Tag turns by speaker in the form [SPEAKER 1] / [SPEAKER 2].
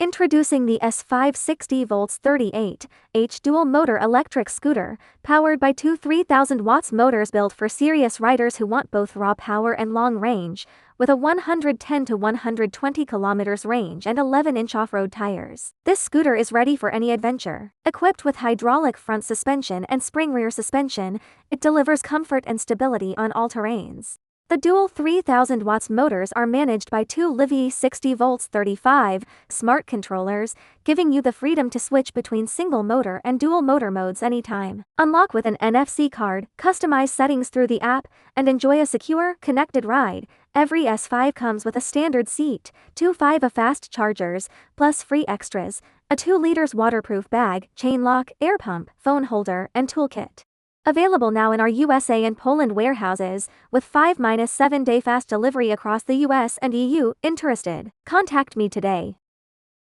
[SPEAKER 1] Introducing the S5 60V 38H dual-motor electric scooter, powered by two 3000 watts motors built for serious riders who want both raw power and long range, with a 110 to 120 kilometers range and 11-inch off-road tires. This scooter is ready for any adventure. Equipped with hydraulic front suspension and spring rear suspension, it delivers comfort and stability on all terrains. The dual 3000 watts motors are managed by two Livy 60V 35 smart controllers, giving you the freedom to switch between single motor and dual motor modes anytime. Unlock with an NFC card, customize settings through the app, and enjoy a secure, connected ride. Every S5 comes with a standard seat, two 5A fast chargers, plus free extras, a 2 liters waterproof bag, chain lock, air pump, phone holder, and toolkit. Available now in our USA and Poland warehouses, with 5-7 day fast delivery across the US and EU. Interested? Contact me today.